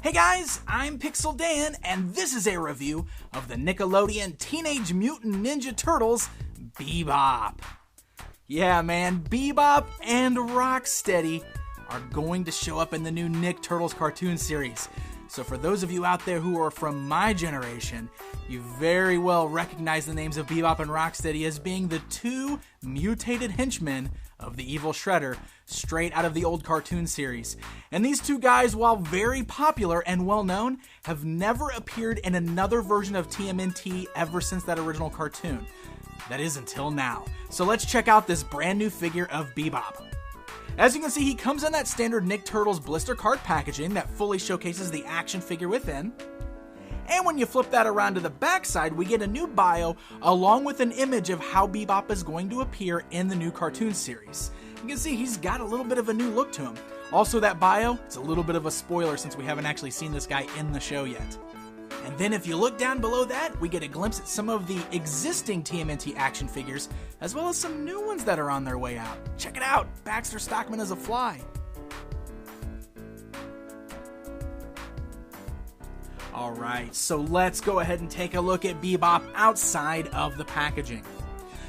Hey guys, I'm Pixel Dan, and this is a review of the Nickelodeon Teenage Mutant Ninja Turtles Bebop. Yeah man, Bebop and Rocksteady are going to show up in the new Nick Turtles cartoon series. So for those of you out there who are from my generation, you very well recognize the names of Bebop and Rocksteady as being the two mutated henchmen of the evil Shredder straight out of the old cartoon series. And these two guys, while very popular and well known, have never appeared in another version of TMNT ever since that original cartoon. That is until now. So let's check out this brand new figure of Bebop. As you can see, he comes in that standard Nick Turtles blister card packaging that fully showcases the action figure within. And when you flip that around to the backside, we get a new bio along with an image of how Bebop is going to appear in the new cartoon series. You can see he's got a little bit of a new look to him. Also, that bio, it's a little bit of a spoiler since we haven't actually seen this guy in the show yet. And then if you look down below that, we get a glimpse at some of the existing TMNT action figures, as well as some new ones that are on their way out. Check it out, Baxter Stockman as a fly. Alright, so let's go ahead and take a look at Bebop outside of the packaging.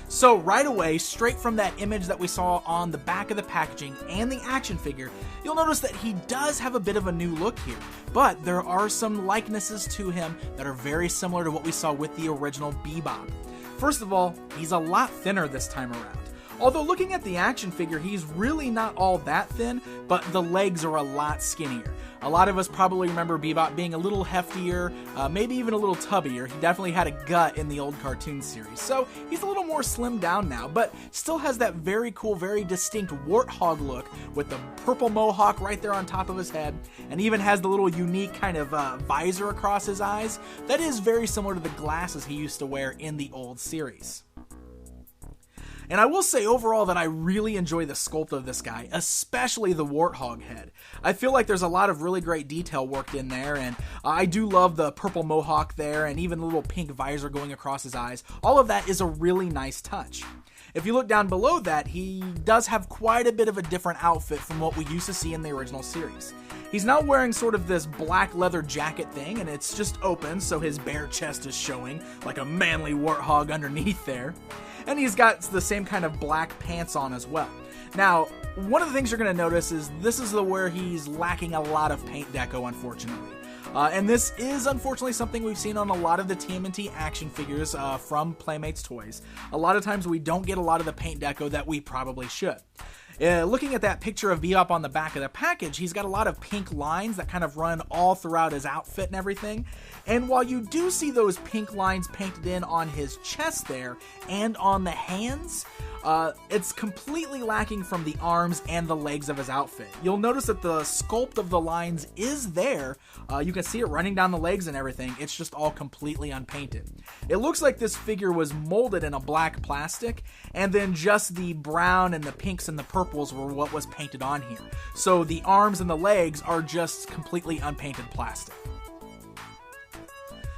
So right away, straight from that image that we saw on the back of the packaging and the action figure, you'll notice that he does have a bit of a new look here, but there are some likenesses to him that are very similar to what we saw with the original Bebop. First of all, he's a lot thinner this time around. Although looking at the action figure, he's really not all that thin, but the legs are a lot skinnier. A lot of us probably remember Bebop being a little heftier, maybe even a little tubbier. He definitely had a gut in the old cartoon series. So he's a little more slimmed down now, but still has that very cool, very distinct warthog look with the purple mohawk right there on top of his head, and even has the little unique kind of visor across his eyes. That is very similar to the glasses he used to wear in the old series. And I will say overall that I really enjoy the sculpt of this guy, especially the warthog head. I feel like there's a lot of really great detail worked in there, and I do love the purple mohawk there and even the little pink visor going across his eyes. All of that is a really nice touch. If you look down below that, he does have quite a bit of a different outfit from what we used to see in the original series. He's now wearing sort of this black leather jacket thing, and it's just open, so his bare chest is showing like a manly warthog underneath there. And he's got the same kind of black pants on as well. Now, one of the things you're going to notice is this is where he's lacking a lot of paint deco, unfortunately. And this is unfortunately something we've seen on a lot of the TMNT action figures from Playmates Toys. A lot of times we don't get a lot of the paint deco that we probably should. Looking at that picture of Bebop on the back of the package, he's got a lot of pink lines that kind of run all throughout his outfit and everything. And while you do see those pink lines painted in on his chest there and on the hands, it's completely lacking from the arms and the legs of his outfit. You'll notice that the sculpt of the lines is there. You can see it running down the legs and everything. It's just all completely unpainted. It looks like this figure was molded in a black plastic, and then just the brown and the pinks and the purples were what was painted on here. So the arms and the legs are just completely unpainted plastic.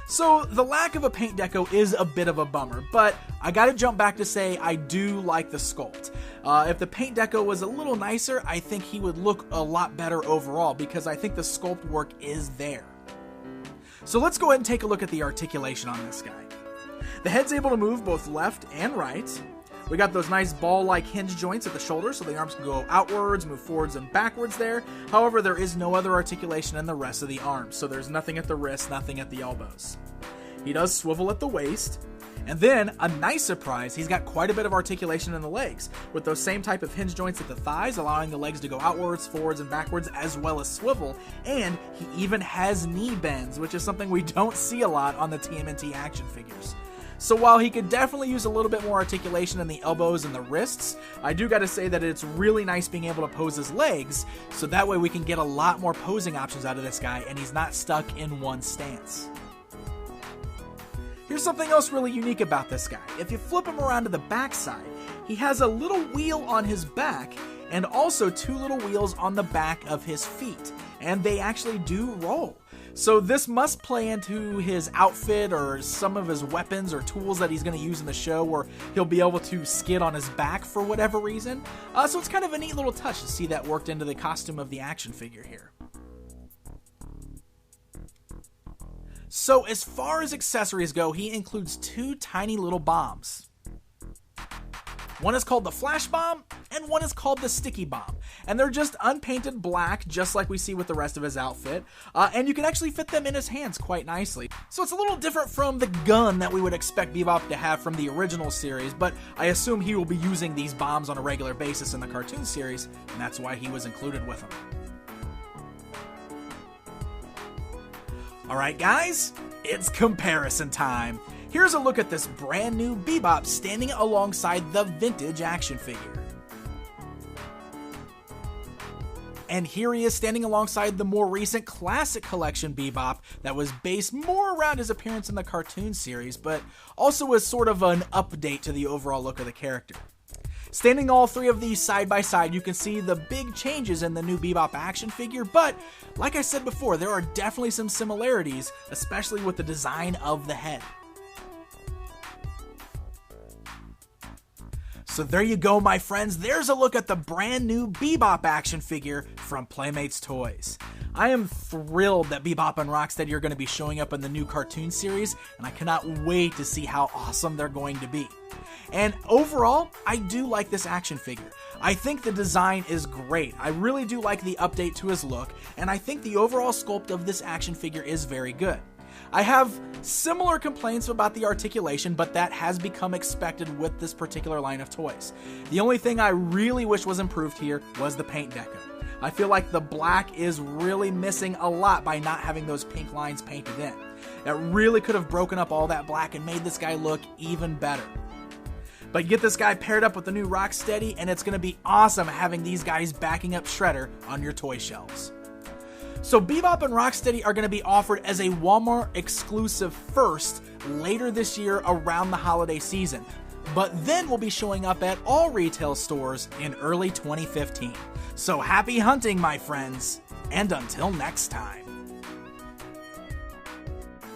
So the lack of a paint deco is a bit of a bummer, but I gotta jump back to say I do like the sculpt. If the paint deco was a little nicer, I think he would look a lot better overall because I think the sculpt work is there. So let's go ahead and take a look at the articulation on this guy. The head's able to move both left and right. We got those nice ball-like hinge joints at the shoulders so the arms can go outwards, move forwards and backwards there. However, there is no other articulation in the rest of the arms, so there's nothing at the wrists, nothing at the elbows. He does swivel at the waist, and then, a nice surprise, he's got quite a bit of articulation in the legs, with those same type of hinge joints at the thighs, allowing the legs to go outwards, forwards, and backwards, as well as swivel, and he even has knee bends, which is something we don't see a lot on the TMNT action figures. So while he could definitely use a little bit more articulation in the elbows and the wrists, I do gotta say that it's really nice being able to pose his legs, so that way we can get a lot more posing options out of this guy, and he's not stuck in one stance. Here's something else really unique about this guy. If you flip him around to the backside, he has a little wheel on his back, and also two little wheels on the back of his feet, and they actually do roll. So this must play into his outfit or some of his weapons or tools that he's going to use in the show where he'll be able to skid on his back for whatever reason. So it's kind of a neat little touch to see that worked into the costume of the action figure here. So as far as accessories go, he includes 2 tiny little bombs. One is called the Flash Bomb, and one is called the Sticky Bomb. And they're just unpainted black, just like we see with the rest of his outfit. And you can actually fit them in his hands quite nicely. So it's a little different from the gun that we would expect Bebop to have from the original series, but I assume he will be using these bombs on a regular basis in the cartoon series, and that's why he was included with them. Alright guys, it's comparison time. Here's a look at this brand new Bebop standing alongside the vintage action figure. And here he is standing alongside the more recent classic collection Bebop that was based more around his appearance in the cartoon series, but also as sort of an update to the overall look of the character. Standing all 3 of these side by side, you can see the big changes in the new Bebop action figure, but like I said before, there are definitely some similarities, especially with the design of the head. So there you go, my friends. There's a look at the brand new Bebop action figure from Playmates Toys. I am thrilled that Bebop and Rocksteady are going to be showing up in the new cartoon series, and I cannot wait to see how awesome they're going to be. And overall, I do like this action figure. I think the design is great. I really do like the update to his look, and I think the overall sculpt of this action figure is very good. I have similar complaints about the articulation, but that has become expected with this particular line of toys. The only thing I really wish was improved here was the paint deco. I feel like the black is really missing a lot by not having those pink lines painted in. It really could have broken up all that black and made this guy look even better. But get this guy paired up with the new Rocksteady, and it's going to be awesome having these guys backing up Shredder on your toy shelves. So Bebop and Rocksteady are going to be offered as a Walmart exclusive first later this year around the holiday season, but then will be showing up at all retail stores in early 2015. So happy hunting, my friends, and until next time.